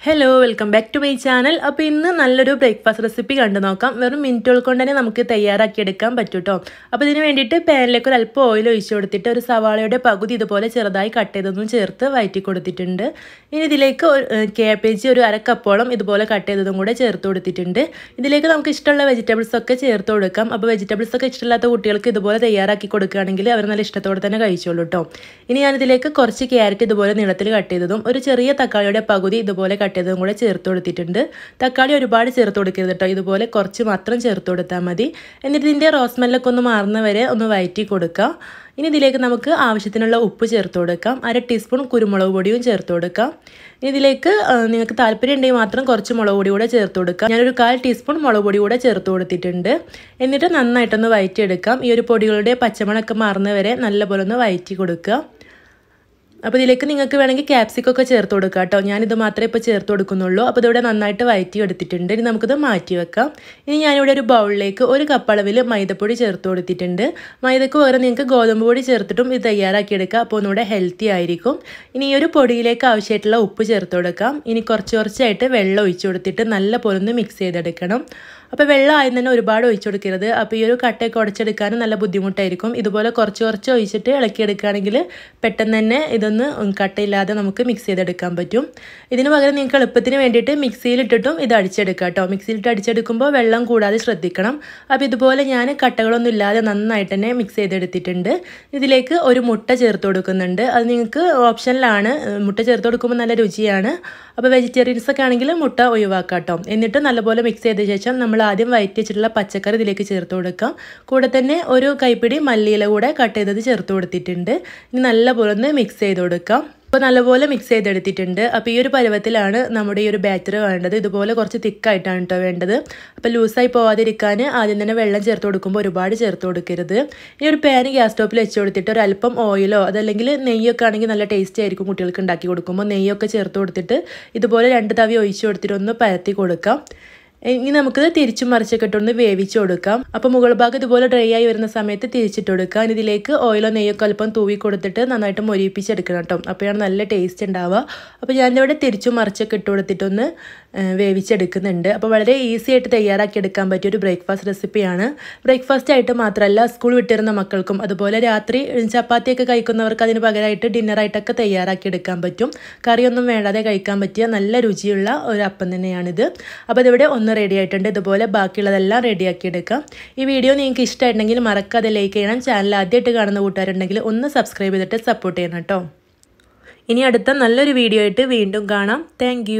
Hello, welcome back to my channel. അപ്പോൾ ഇന്ന് നല്ലൊരു ബ്രേക്ക്ഫാസ്റ്റ് റെസിപ്പി കണ്ടു നോക്കാം. വെറും മിനിറ്റുകൾ കൊണ്ട് തന്നെ നമുക്ക് തയ്യാറാക്കി എടുക്കാൻ പറ്റും ട്ടോ. അപ്പോൾ ഇതിനു വേണ്ടിയിട്ട് പാനിലേക്ക് ഒരു അല്പം ഓയിൽ ഒഴിച്ചു കൊടുത്തിട്ട് ഒരു സവാളയുടെ പകുതി ഇതുപോലെ ചെറുതായി കട്ട് ചെയ്തതും ചേർത്ത് വഴറ്റി കൊടുത്തിട്ടുണ്ട്. ഇനി ഇതിലേക്ക് കാബേജ് ഒരു അര കപ്പോളം ഇതുപോലെ കട്ട് ചെയ്തതും കൂടെ ചേർത്ത് കൊടുത്തിട്ടുണ്ട്. ഇതിലേക്ക് നമുക്ക് ഇഷ്ടമുള്ള വെജിറ്റബിൾസ് ഒക്കെ ചേർത്ത് കൊടുക്കാം. അപ്പോൾ വെജിറ്റബിൾസ് ഒക്കെ ഇഷ്ടമില്ലാത്ത കുട്ടികൾക്ക് ഇതുപോലെ തയ്യാറാക്കി കൊടുക്കുകയാണെങ്കിൽ അവർ നല്ല ഇഷ്ടത്തോടെ തന്നെ കഴിച്ചോളൂ ട്ടോ. ഇനി ഞാൻ ഇതിലേക്ക് കുറച്ച് ക്യാരറ്റ് ഇതുപോലെ നീളത്തിൽ കട്ട് ചെയ്തതും ഒരു ചെറിയ തക്കാളിയുടെ പകുതി ഇതുപോലെ കട്ട് ചെയ്തതും കൂടെ ചേർത്ത് കൊടുത്തിട്ടുണ്ട്. തക്കാളി ഒരുപാട് ചേർത്ത് കൊടുക്കരുത് കേട്ടോ, ഇതുപോലെ കുറച്ച് മാത്രം ചേർത്ത് കൊടുത്താൽ മതി. എന്നിട്ട് ഇതിൻ്റെ റോസ്മെല്ലൊക്കെ ഒന്ന് മാറുന്നവരെ ഒന്ന് വഴറ്റി കൊടുക്കുക. ഇനി ഇതിലേക്ക് നമുക്ക് ആവശ്യത്തിനുള്ള ഉപ്പ് ചേർത്ത് കൊടുക്കാം. 1/2 ടീസ്പൂൺ കുരുമുളക് പൊടിയും ചേർത്ത് കൊടുക്കാം. ഇതിലേക്ക് നിങ്ങൾക്ക് താല്പര്യം ഉണ്ടെങ്കിൽ മാത്രം കുറച്ച് മുളക് പൊടി കൂടെ ചേർത്ത് കൊടുക്കാം. ഞാനൊരു 1/4 ടീസ്പൂൺ മുളക് പൊടി കൂടെ ചേർത്ത് കൊടുത്തിട്ടുണ്ട്. എന്നിട്ട് നന്നായിട്ടൊന്ന് വഴറ്റിയെടുക്കാം. ഈ ഒരു പൊടികളുടെ പച്ചമണമൊക്കെ മാറുന്നവരെ നല്ലപോലെ ഒന്ന് വഴറ്റി കൊടുക്കുക. അപ്പോൾ ഇതിലേക്ക് നിങ്ങൾക്ക് വേണമെങ്കിൽ ക്യാപ്സിക്കൊക്കെ ചേർത്ത് കൊടുക്കുക കേട്ടോ. ഞാനിത് മാത്രമേ ഇപ്പോൾ ചേർത്ത് കൊടുക്കുന്നുള്ളൂ. അപ്പോൾ ഇതിവിടെ നന്നായിട്ട് വഴറ്റി എടുത്തിട്ടുണ്ട്. ഇനി നമുക്കിത് മാറ്റി വെക്കാം. ഇനി ഞാനിവിടെ ഒരു ബൗളിലേക്ക് 1 കപ്പ് അളവിൽ മൈദപ്പൊടി ചേർത്ത് കൊടുത്തിട്ടുണ്ട്. മൈദക്ക് പകരം നിങ്ങൾക്ക് ഗോതമ്പ് പൊടി ചേർത്തിട്ടും ഇത് തയ്യാറാക്കിയെടുക്കുക. അപ്പോൾ ഒന്നുകൂടെ ഹെൽത്തി ആയിരിക്കും. ഇനി ഈ ഒരു പൊടിയിലേക്ക് ആവശ്യമായിട്ടുള്ള ഉപ്പ് ചേർത്ത് കൊടുക്കാം. ഇനി കുറച്ചായിട്ട് വെള്ളം ഒഴിച്ചു കൊടുത്തിട്ട് നല്ല പോലെ ഒന്ന് മിക്സ് ചെയ്തെടുക്കണം. അപ്പോൾ വെള്ളം ആദ്യം തന്നെ ഒരുപാട് ഒഴിച്ചു കൊടുക്കരുത്. അപ്പോൾ ഈ ഒരു കട്ടയൊക്കെ ഉടച്ചെടുക്കാനും നല്ല ബുദ്ധിമുട്ടായിരിക്കും. ഇതുപോലെ കുറച്ച് ഒഴിച്ചിട്ട് ഇളക്കിയെടുക്കുകയാണെങ്കിൽ പെട്ടെന്ന് തന്നെ ഇതൊന്ന് കട്ടയില്ലാതെ നമുക്ക് മിക്സ് ചെയ്തെടുക്കാൻ പറ്റും. ഇതിന് പകരം നിങ്ങൾക്ക് എളുപ്പത്തിന് വേണ്ടിയിട്ട് മിക്സിയിലിട്ടിട്ടും ഇത് അടിച്ചെടുക്കാം കേട്ടോ. മിക്സിയിലിട്ട് അടിച്ചെടുക്കുമ്പോൾ വെള്ളം കൂടാതെ ശ്രദ്ധിക്കണം. അപ്പോൾ ഇതുപോലെ ഞാൻ കട്ടകളൊന്നും ഇല്ലാതെ നന്നായിട്ട് തന്നെ മിക്സ് ചെയ്തെടുത്തിട്ടുണ്ട്. ഇതിലേക്ക് ഒരു മുട്ട ചേർത്ത് കൊടുക്കുന്നുണ്ട്. അത് നിങ്ങൾക്ക് ഓപ്ഷനിലാണ്. മുട്ട ചേർത്ത് കൊടുക്കുമ്പോൾ നല്ല രുചിയാണ്. അപ്പോൾ വെജിറ്റേറിയൻസ് ഒക്കെ ആണെങ്കിൽ മുട്ട ഒഴിവാക്കാം കേട്ടോ. എന്നിട്ട് നല്ലപോലെ മിക്സ് ചെയ്ത ശേഷം നമ്മൾ ആദ്യം വഴറ്റി വെച്ചിട്ടുള്ള പച്ചക്കറി ഇതിലേക്ക് ചേർത്ത് കൊടുക്കാം. കൂടെ തന്നെ ഒരു കൈപ്പിടി മല്ലിയില കൂടെ കട്ട് ചെയ്തത് ചേർത്ത് കൊടുത്തിട്ടുണ്ട്. ഇനി നല്ലപോലെ ഒന്ന് മിക്സ് ചെയ്ത് കൊടുക്കാം. അപ്പോൾ നല്ലപോലെ മിക്സ് ചെയ്തെടുത്തിട്ടുണ്ട്. അപ്പോൾ ഈ ഒരു പരുവത്തിലാണ് നമ്മുടെ ഈ ഒരു ബാറ്റർ വേണ്ടത്. ഇതുപോലെ കുറച്ച് തിക്കായിട്ടാണ് കേട്ടോ വേണ്ടത്. അപ്പോൾ ലൂസായി പോവാതിരിക്കാൻ ആദ്യം തന്നെ വെള്ളം ചേർത്ത് കൊടുക്കുമ്പോൾ ഒരുപാട് ചേർത്ത് കൊടുക്കരുത്. ഈ ഒരു പാൻ ഗ്യാസ് സ്റ്റോപ്പിൽ വെച്ച് കൊടുത്തിട്ട് ഒരു അല്പം ഓയിലോ അതല്ലെങ്കിൽ നെയ്യൊക്കെ ആണെങ്കിൽ നല്ല ടേസ്റ്റ് ആയിരിക്കും കുട്ടികൾക്ക് ഉണ്ടാക്കി കൊടുക്കുമ്പോൾ. നെയ്യൊക്കെ ചേർത്ത് കൊടുത്തിട്ട് ഇതുപോലെ 2 തവി ഒഴിച്ച് കൊടുത്തിട്ട് ഒന്ന് പരത്തി കൊടുക്കാം. ഇനി നമുക്കിത് തിരിച്ചും മറിച്ചൊക്കെ ഇട്ടൊന്ന് വേവിച്ച് കൊടുക്കാം. അപ്പോൾ മുകൾ ഭാഗം ഇതുപോലെ ഡ്രൈ ആയി വരുന്ന സമയത്ത് തിരിച്ചിട്ട് കൊടുക്കാം. ഇതിലേക്ക് ഓയിലോ നെയ്യൊക്കെ അല്പം തൂവി കൊടുത്തിട്ട് നന്നായിട്ട് മൊരിപ്പിച്ചെടുക്കണം കേട്ടോ. അപ്പോഴാണ് നല്ല ടേസ്റ്റ് ഉണ്ടാവുക. അപ്പോൾ ഞാനിവിടെ തിരിച്ചും മറിച്ചൊക്കെ ഇട്ട് കൊടുത്തിട്ടൊന്ന് വേവിച്ചെടുക്കുന്നുണ്ട്. അപ്പോൾ വളരെ ഈസി ആയിട്ട് തയ്യാറാക്കി എടുക്കാൻ പറ്റിയൊരു ബ്രേക്ക്ഫാസ്റ്റ് റെസിപ്പിയാണ്. ബ്രേക്ക്ഫാസ്റ്റ് ആയിട്ട് മാത്രമല്ല, സ്കൂൾ വിട്ടിരുന്ന മക്കൾക്കും അതുപോലെ രാത്രി ചപ്പാത്തിയൊക്കെ കഴിക്കുന്നവർക്ക് അതിന് പകരമായിട്ട് ഡിന്നറായിട്ടൊക്കെ തയ്യാറാക്കി എടുക്കാൻ പറ്റും. കറിയൊന്നും വേണ്ടാതെ കഴിക്കാൻ പറ്റിയ നല്ല രുചിയുള്ള ഒരു അപ്പം തന്നെയാണിത്. അപ്പോൾ ഇതിവിടെ ഒന്ന് റെഡി ആയിട്ടുണ്ട്. ഇതുപോലെ ബാക്കിയുള്ളതെല്ലാം റെഡിയാക്കി എടുക്കാം. ഈ വീഡിയോ നിങ്ങൾക്ക് ഇഷ്ടമായിട്ടുണ്ടെങ്കിൽ മറക്കാതെ ലൈക്ക് ചെയ്യണം. ചാനൽ ആദ്യമായിട്ട് കാണുന്ന കൂട്ടുകാരുണ്ടെങ്കിൽ ഒന്ന് സബ്സ്ക്രൈബ് ചെയ്തിട്ട് സപ്പോർട്ട് ചെയ്യണം കേട്ടോ. ഇനി അടുത്ത നല്ലൊരു വീഡിയോ ആയിട്ട് വീണ്ടും കാണാം. താങ്ക്